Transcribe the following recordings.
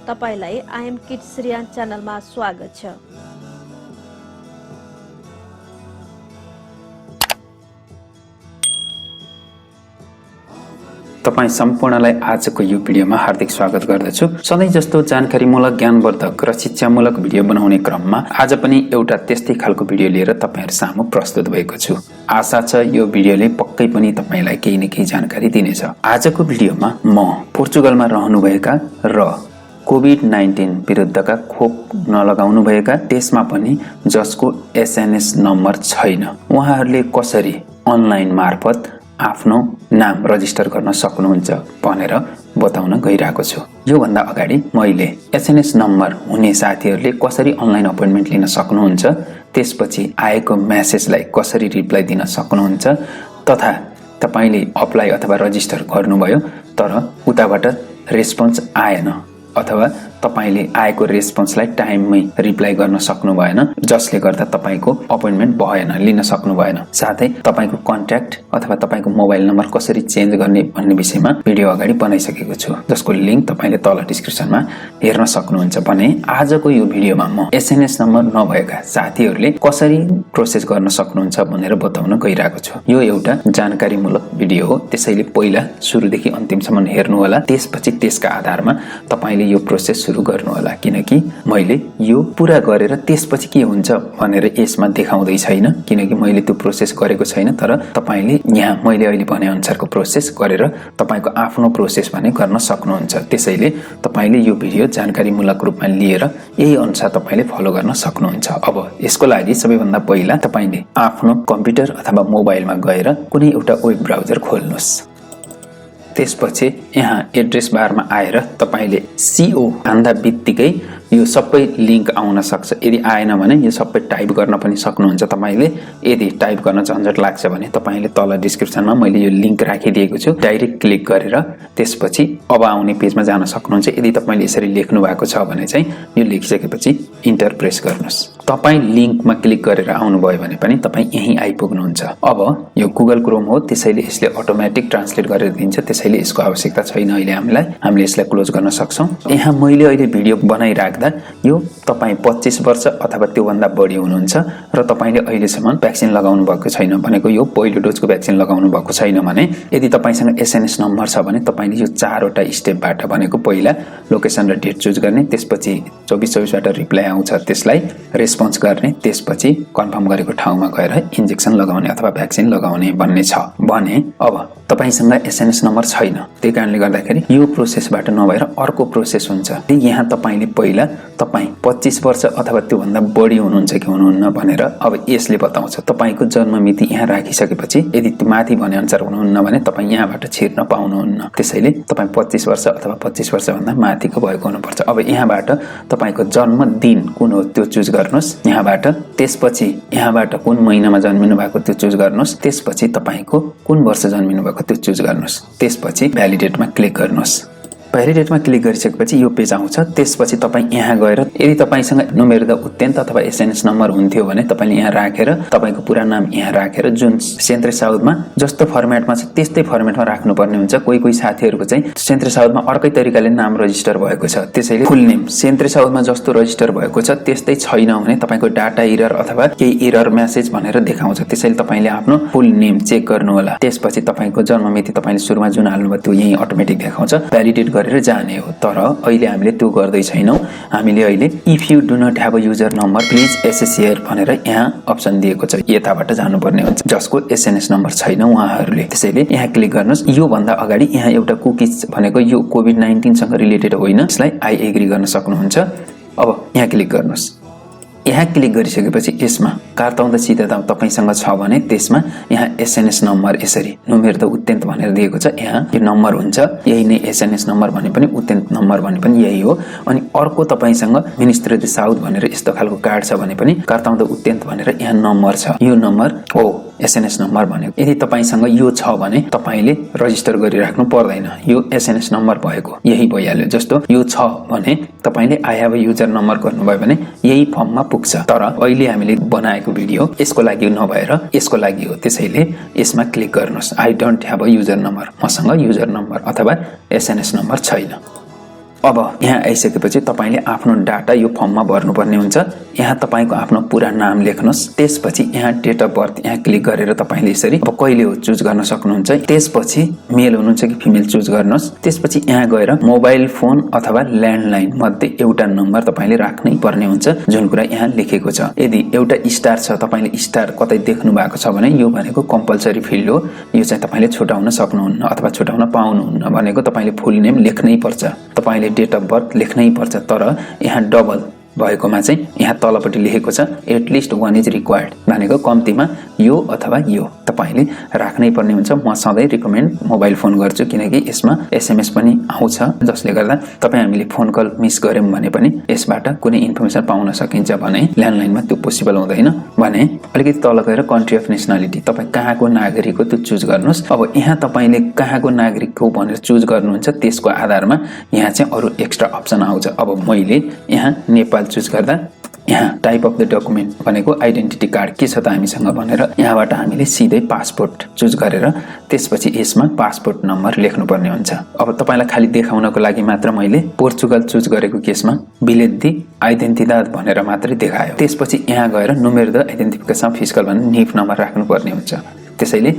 तपाईलाई I'm kids Riyan च्यानलमा स्वागत छ। तपाई सम्पूर्णलाई आजको यो भिडियोमा हार्दिक स्वागत गर्दछु। सधैं जस्तो जानकारीमूलक, ज्ञानवर्धक र शिक्षामूलक भिडियो बनाउने क्रममा आज पनि एउटा त्यस्तै खालको भिडियो लिएर तपाईहरु सामु प्रस्तुत भएको छु। आशा छ यो भिडियोले पक्कै पनि तपाईलाई केही न केही जानकारी दिनेछ। आजको भिडियोमा म पोर्चुगलमा रहनुभएका र कोभिड-19 विरुद्धका खोप नलगाउनु भएका, त्यसमा पनि जसको SNS नम्बर छैन, उहाँहरूले कसरी अनलाइन मार्फत आफ्नो नाम रजिस्टर गर्न सक्नुहुन्छ भनेर बताउन गइरहेको छु। यो भन्दा अगाडि मैले SNS नम्बर हुने साथीहरूले कसरी अनलाइन अपोइन्टमेन्ट लिन सक्नुहुन्छ, त्यसपछि आएको मेसेजलाई कसरी रिप्लाई दिन सक्नुहुन्छ, तथा तपाईले अप्लाई अथवा रजिस्टर गर्नुभयो तर उताबाट रेस्पोन्स आएन अथवा तपाईले आएको रेस्पोन्सलाई टाइममै रिप्लाई गर्न सक्नु भएन, जसले गर्दा तपाईको अपोइन्टमेन्ट भएन, लिन सक्नु भएन। साथै तपाईको कन्ट्याक्ट अथवा तपाईको मोबाइल नम्बर कसरी चेन्ज गर्ने भन्ने विषयमा भिडियो अगाडि बनाइसकेको छु, जसको लिंक तपाईले तल डिस्क्रिप्सनमा हेर्न सक्नुहुन्छ। भने आजको यो भिडियोमा म SNS नम्बर नभएका साथीहरूले कसरी प्रोसेस गर्न सक्नुहुन्छ भनेर बताउन गइरहेको छु। यो एउटा जानकारीमूलक भिडियो हो, त्यसैले पहिला सुरुदेखि अन्तिमसम्म हेर्नु होला, त्यसपछि त्यसका आधारमा तपाईले यो प्रोसेस सुरु गर्नु होला, किनकि मैले यो पूरा गरेर त्यसपछि के हुन्छ भनेर यसमा देखाउँदै छैन, किनकि मैले त्यो प्रोसेस गरेको छैन। तर तपाईले यहाँ मैले अहिले भने अनुसारको प्रोसेस गरेर तपाईको आफ्नो प्रोसेस भने गर्न सक्नुहुन्छ। त्यसैले तपाईले यो भिडियो जानकारीमूलक रूपमा लिएर यही अनुसार तपाईले फलो गर्न सक्नुहुन्छ। अब यसको लागि सबैभन्दा पहिला तपाईले आफ्नो कम्प्युटर अथवा मोबाइलमा गएर कुनै एउटा वेब ब्राउजर खोल्नुस्। त्यसपछि यहाँ एड्रेस बारमा आएर तपाईले CO भन्दा बित्तिकै यो सबै लिंक आउन सक्छ। यदि आएन भने यो सबै टाइप गर्न पनि सक्नुहुन्छ तपाईले। यदि टाइप गर्न झन्झट लाग्छ भने तपाईले तल डिस्क्रिप्सनमा मैले यो लिंक राखिदिएको छु, डाइरेक्ट क्लिक गरेर त्यसपछि अब आउने पेजमा जान सक्नुहुन्छ। यदि तपाईले यसरी लेख्नु भएको छ भने चाहिँ यो लेखिसकेपछि इन्टर प्रेस गर्नुस्। तपाई लिंकमा क्लिक गरेर आउनुभयो भने पनि तपाई यही आइपुग्नुहुन्छ। अब यो गुगल क्रोम हो, त्यसैले यसले अटोमेटिक ट्रान्सलेट गरेर दिन्छ, त्यसैले यसको आवश्यकता छैन अहिले हामीलाई। हामीले यसलाई क्लोज गर्न सक्छौं। यहाँ मैले अहिले भिडियो बनाइराख्दा यो तपाई 25 वर्ष अथवा त्यो भन्दा बढी हुनुहुन्छ र तपाईले अहिलेसम्म भ्याक्सिन लगाउनु भएको छैन, भनेको यो पहिलो डोजको भ्याक्सिन लगाउनु भएको छैन भने, यदि तपाईसँग SNS नम्बर छ भने तपाईले यो 4 वटा स्टेपबाट, भनेको पहिला लोकेसन र डेट चुज गर्ने, त्यसपछि 24/24 बाट रिप्लाई आउँछ त्यसलाई रेस्पोन्स गर्ने, त्यसपछि कन्फर्म गरेको ठाउँमा गएर इन्जेक्सन लगाउने अथवा भ्याक्सिन लगाउने भन्ने छ। भने अब तपाईसँग SNS नम्बर छैन, त्यही कारणले गर्दाखेरि यो प्रोसेसबाट नभएर अर्को प्रोसेस हुन्छ। यहाँ तपाईले पहिला तपाई 25 वर्ष अथवा त्यो भन्दा बढी हुनुहुन्छ कि हुनुहुन्न भनेर अब यसले बताउँछ। तपाईको जन्म मिति यहाँ राखिसकेपछि यदि माथि भने अनुसार हुनुहुन्न भने तपाई यहाँबाट छिर्न पाउनुहुन्न। त्यसैले तपाई 25 वर्ष अथवा 25 वर्ष भन्दा माथिको भएको हुनुपर्छ। अब यहाँबाट तपाईको जन्म दिन कुन हो त्यो चुज गर्नुस् यहाँबाट, त्यसपछि यहाँबाट कुन महिनामा जन्मिनु भएको त्यो चुज गर्नुस्, त्यसपछि तपाईको कुन वर्ष जन्मिनु भएको त्यो चुज गर्नुस्, त्यसपछि भ्यालिडेटमा क्लिक गर्नुस्। भ्यालिडेटमा क्लिक गरिसकेपछि यो पेज आउँछ। त्यसपछि तपाई यहाँ गएर यदि तपाईसँग नुमेरद उत्यन्त अथवा SNS नम्बर हुन्थ्यो भने तपाईले यहाँ राखेर तपाईको पुरा नाम यहाँ राखेर जुन सेन्ट्रे साउथमा जस्तो फर्मेटमा छ त्यस्तै फर्मेटमा राख्नुपर्ने हुन्छ। कोही कोही साथीहरुको चाहिँ सेन्ट्रे साउथमा अर्कै तरिकाले नाम रजिस्टर भएको छ, त्यसैले फुल नेम सेन्ट्रे साउथमा जस्तो रजिस्टर भएको छ त्यस्तै छैन भने तपाईको डाटा एरर अथवा केही एरर मेसेज भनेर देखाउँछ। त्यसैले तपाईले आफ्नो फुल नेम चेक गर्नु होला। त्यसपछि तपाईको जन्म मिति तपाईले सुरुमा जुन हाल्नुभयो त्यो यही अटोमेटिक देखाउँछ, भ्यालिडेट गरेर जाने हो। तर अहिले हामीले त्यो गर्दै छैनौं। हामीले अहिले if you do not have a user number please access here भनेर यहाँ अप्सन दिएको छ, यताबाट जानुपर्ने हुन्छ। जसको SNS नम्बर छैन उहाँहरूले, त्यसैले यहाँ क्लिक गर्नुस्। यो भन्दा अगाडि यहाँ एउटा कुकीज भनेको यो कोभिड-19 सँग रिलेटेड होइन, यसलाई आई एग्री गर्न सक्नुहुन्छ। अब यहाँ क्लिक गर्नुस्। यहाँ क्लिक गरिसकेपछि यसमा कार्ताउँदा सिधा तपाईसँग छ भने त्यसमा यहाँ SNS नम्बर यसरी नुमेरद उत्यन्त भनेर दिएको छ। यहाँ यो नम्बर हुन्छ, यही नै SNS नम्बर भने पनि उत्यन्त नम्बर भने पनि यही हो। अनि अर्को तपाईसँग मिनिस्ट्री अफ द साउथ भनेर यस्तो खालको कार्ड छ भने पनि कार्ताउँदा उत्यन्त भनेर यहाँ नम्बर छ, यो नम्बर हो SNS नम्बर भनेको। यदि तपाईसँग यो छ भने तपाईले रजिस्टर गरिराख्नु पर्दैन, यो SNS नम्बर भएको यही भइहाल्यो। जस्तो यो छ भने तपाईले I have a user number गर्नुभयो भने यही फर्ममा पुग्छ। तर अहिले हामीले बनाएको भिडियो यसको लागि नभएर यसको लागि हो, त्यसैले यसमा क्लिक गर्नुस्। I don't have a user number, मसँग युजर नम्बर अथवा SNS नम्बर छैन। अब यहाँ आइसकेपछि तपाईले आफ्नो डाटा यो फर्ममा भर्नुपर्ने हुन्छ। यहाँ तपाईको आफ्नो पूरा नाम लेख्नुस्। त्यसपछि यहाँ डेट अफ बर्थ यहाँ क्लिक गरेर तपाईले यसरी अब कहिले हो चुज गर्न सक्नुहुन्छ। त्यसपछि मेल हुनुहुन्छ कि फिमेल चुज गर्नुस्। त्यसपछि यहाँ गएर मोबाइल फोन अथवा ल्यान्डलाइन मध्ये एउटा नम्बर तपाईले राख्नै पर्ने हुन्छ, जुन कुरा यहाँ लेखेको छ। यदि एउटा स्टार छ, तपाईले स्टार कतै देख्नु भएको छ भने यो भनेको कम्पल्सरी फिल्ड हो, यो चाहिँ तपाईले छुटाउन सक्नुहुन्न अथवा छुटाउन पाउनुहुन्न। भनेको तपाईले फुल नेम लेख्नै पर्छ, तपाईले डेट अफ बर्थ लेख्नै पर्छ। तर यहाँ डबल भएकोमा चाहिँ यहाँ तलपट्टि लेखेको छ एटलिस्ट 1 इज रिक्वायर्ड, भनेको कम्तीमा यो अथवा यो तपाईले राख्नै पर्ने हुन्छ। म सधैँ रिकमेन्ड मोबाइल फोन गर्छु, किनकि यसमा एसएमएस पनि आउँछ, जसले गर्दा तपाई हामीले फोन कल मिस गर्यौं भने पनि यसबाट कुनै इन्फर्मेसन पाउन सकिन्छ। भने ल्यान्डलाइनमा त्यो पोसिबल हुँदैन। भने अलिकति तल गएर कन्ट्री अफ नेसनालिटी तपाई कहाँको नागरिक हो त्यो चुज गर्नुस्। अब यहाँ तपाईले कहाँको नागरिक हो भनेर चुज गर्नुहुन्छ, त्यसको आधारमा यहाँ चाहिँ अरु एक्स्ट्रा अप्सन आउँछ। अब मैले यहाँ नेपाल चुज गर्दा यहाँ टाइप अफ द डकुमेन्ट भनेको आइडेन्टिटी कार्ड के छ त हामीसँग भनेर यहाँबाट हामीले सिधै पासपोर्ट चुज गरेर त्यसपछि यसमा पासपोर्ट नम्बर लेख्नुपर्ने हुन्छ। अब तपाईलाई खाली देखाउनको लागि मात्र मैले पोर्चुगल चुज गरेको केसमा बिलेदी आइडेन्टिदाद भनेर मात्रै देखायो। त्यसपछि यहाँ गएर नुमेरो द आइडेन्टिफिकेसन फिस्कल भन्ने निफ नम्बर राख्नुपर्ने हुन्छ। त्यसैले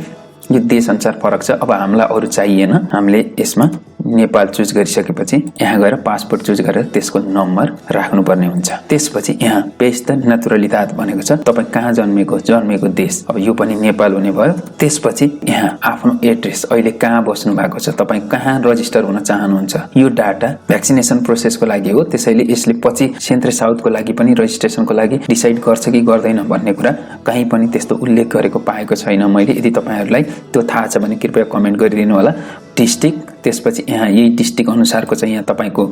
यो देश अनुसार फरक छ। अब हामीलाई अरु चाहिएन, हामीले यसमा नेपाल चुज गरिसकेपछि यहाँ गएर पासपोर्ट चुज गरेर त्यसको नम्बर राख्नुपर्ने हुन्छ। त्यसपछि यहाँ पेज द नेचुरलिदाद भनेको छ तपाई कहाँ जन्मेको देश, अब यो पनि नेपाल हुने भयो। त्यसपछि यहाँ आफ्नो एड्रेस, अहिले कहाँ बस्नु भएको छ, तपाई कहाँ रजिस्टर हुन चाहनुहुन्छ, यो डाटा भ्याक्सिनेसन प्रोसेसको लागि हो। त्यसैले यसले पछि सेन्ट्रल साउथको लागि पनि रजिस्ट्रेसनको लागि डिसाइड गर्छ कि गर्दैन भन्ने कुरा कहीँ पनि त्यस्तो उल्लेख गरेको पाएको छैन मैले। यदि तपाईहरुलाई त्यो थाहा छ भने कृपया कमेन्ट गरिदिनु होला। डिस्ट्रिक्ट, त्यसपछि यहाँ यही डिस्ट्रिक्ट अनुसारको चाहिँ यहाँ तपाईको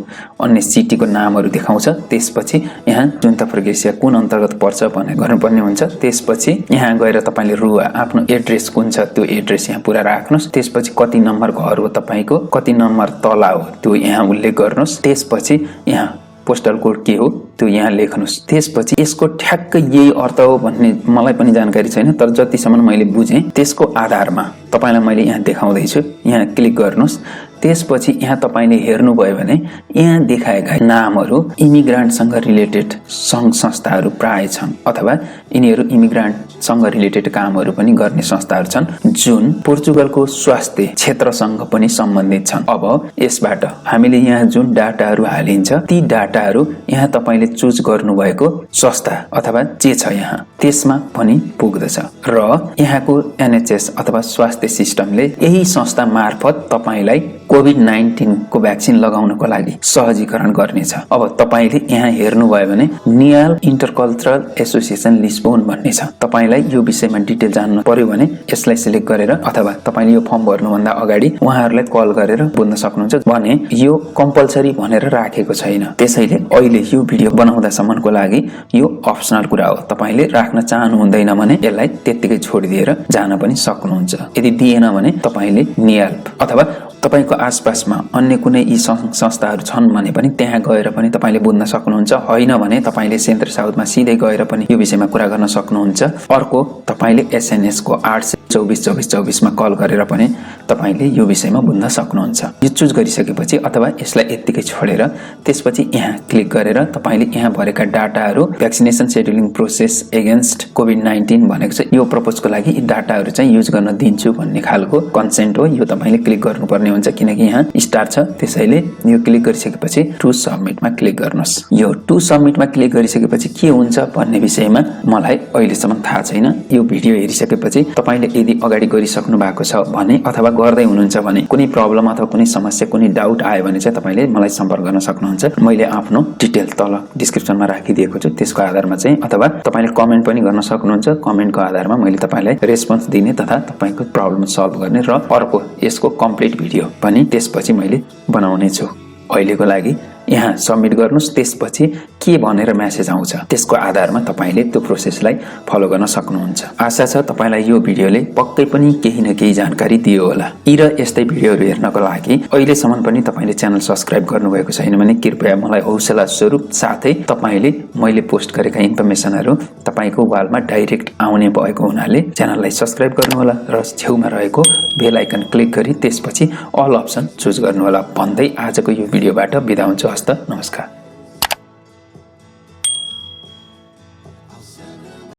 अन्य सिटीको नामहरु देखाउँछ। त्यसपछि यहाँ जुन्ता प्रदेशिया कुन अन्तर्गत पर्छ भनेर गर्नुपर्ने हुन्छ। त्यसपछि यहाँ गएर तपाईले रुवा आफ्नो एड्रेस कुन छ त्यो एड्रेस यहाँ पुरा राख्नुस्। त्यसपछि कति नम्बर घर हो तपाईको, कति नम्बर तला हो त्यो यहाँ उल्लेख गर्नुस्। त्यसपछि यहाँ पोस्टल कोड के हो त्यो यहाँ लेख्नुस्। त्यसपछि यसको ठ्याक्कै यही अर्थ हो भन्ने मलाई पनि जानकारी छैन, तर जतिसम्म मैले बुझेँ त्यसको आधारमा तपाईलाई मैले यहाँ देखाउँदै छु। यहाँ क्लिक गर्नुस्। त्यसपछि यहाँ तपाईले हेर्नुभयो भने यहाँ देखाएका नामहरु इमिग्रान्टसँग रिलेटेड संघ संस्थाहरु प्राय छन्, अथवा यिनीहरु इमिग्रान्टसँग रिलेटेड कामहरु पनि गर्ने संस्थाहरु छन्, जुन पोर्चुगलको स्वास्थ्य क्षेत्रसँग पनि सम्बन्धित छन्। अब यसबाट हामीले यहाँ जुन डाटाहरु हालिन्छ ती डाटाहरु यहाँ तपाईले चुज गर्नुभएको संस्था अथवा जे छ यहाँ त्यसमा पनि पुग्दछ र यहाँको एनएचएस अथवा स्वास्थ्य सिस्टमले यही संस्था मार्फत तपाईलाई कोभिड-19 को भ्याक्सिन लगाउनको लागि सहजीकरण गर्नेछ। अब तपाईले यहाँ हेर्नुभयो भने नियाल इन्टरकल्चरल एसोसिएसन लिस्बोन भन्ने छ। तपाईलाई यो विषयमा डिटेल जान्नु पर्यो भने यसलाई सिलेक्ट गरेर अथवा तपाईले यो फर्म भर्नुभन्दा अगाडि उहाँहरुलाई कल गरेर बुझ्न सक्नुहुन्छ। भने यो कम्पल्सरी भनेर राखेको छैन, त्यसैले अहिले यो भिडियो बनाउँदासम्मको लागि यो अप्सनल कुरा हो। तपाईले राख्न चाहनु हुँदैन भने यसलाई त्यतिकै छोडिदिएर जान पनि सक्नुहुन्छ। यदि दिएन भने तपाईले नियाल अथवा तपाईको आसपासमा अन्य कुनै यी संस्थाहरु छन् भने पनि त्यहाँ गएर पनि तपाईले बुझ्न सक्नुहुन्छ। हैन भने तपाईले सेन्टर साउथमा सिधै गएर पनि यो विषयमा कुरा गर्न सक्नुहुन्छ। अर्को तपाईले एसएनएस को 8242424 मा कल गरेर पनि तपाईले यो विषयमा बुझ्न सक्नुहुन्छ। यो चुज गरिसकेपछि अथवा यसलाई यतिकै छोडेर त्यसपछि यहाँ क्लिक गरेर तपाईले यहाँ भरेका डाटाहरु भ्याक्सिनेसन शेड्युलिङ प्रोसेस एगेन्स्ट कोभिड-19 भनेको छ। यो प्रपोजको लागि यी डाटाहरु चाहिँ युज गर्न दिन्छु भन्ने खालको कन्सेन्ट हो। यो तपाईले क्लिक गर्नुपर्ने हुन्छ किनकि यहाँ स्टार छ। त्यसैले यो क्लिक गरिसकेपछि टु सबमिटमा क्लिक गर्नुस्। यो टु सबमिटमा क्लिक गरिसकेपछि के हुन्छ भन्ने विषयमा मलाई अहिलेसम्म थाहा छैन। यो भिडियो हेरिसकेपछि तपाईले यदि अगाडि गरिसक्नु भएको छ भने अथवा गर्दै हुनुहुन्छ भने कुनै प्रब्लम अथवा कुनै समस्या कुनै डाउट आयो भने चाहिँ तपाईले मलाई सम्पर्क गर्न सक्नुहुन्छ। मैले आफ्नो डिटेल तल डिस्क्रिप्सनमा राखिदिएको छु, त्यसको आधारमा चाहिँ अथवा तपाईले कमेन्ट पनि गर्न सक्नुहुन्छ। कमेन्टको आधारमा मैले तपाईलाई रेस्पोन्स दिने तथा तपाईको प्रब्लम सल्भ गर्ने र अर्को यसको कम्प्लिट भिडियो पनि त्यसपछि मैले बनाउने छु। अहिलेको लागि यहाँ सबमिट गर्नुस्। त्यसपछि के भनेर मेसेज आउँछ त्यसको आधारमा तपाईले त्यो प्रोसेसलाई फलो गर्न सक्नुहुन्छ। आशा छ तपाईलाई यो भिडियोले पक्कै पनि केही न केही जानकारी दियो होला। यी र यस्तै भिडियोहरू हेर्नको लागि अहिलेसम्म पनि तपाईले च्यानल सब्स्क्राइब गर्नुभएको छैन भने कृपया मलाई हौसला स्वरूप साथै तपाईले मैले पोस्ट गरेका इन्फर्मेसनहरू तपाईको वालमा डाइरेक्ट आउने भएको हुनाले च्यानललाई सब्स्क्राइब गर्नुहोला र छेउमा रहेको बेल आइकन क्लिक गरी त्यसपछि अल अप्सन चुज गर्नुहोला भन्दै आजको यो भिडियोबाट बिदा हुन्छु। हस्त नमस्कार।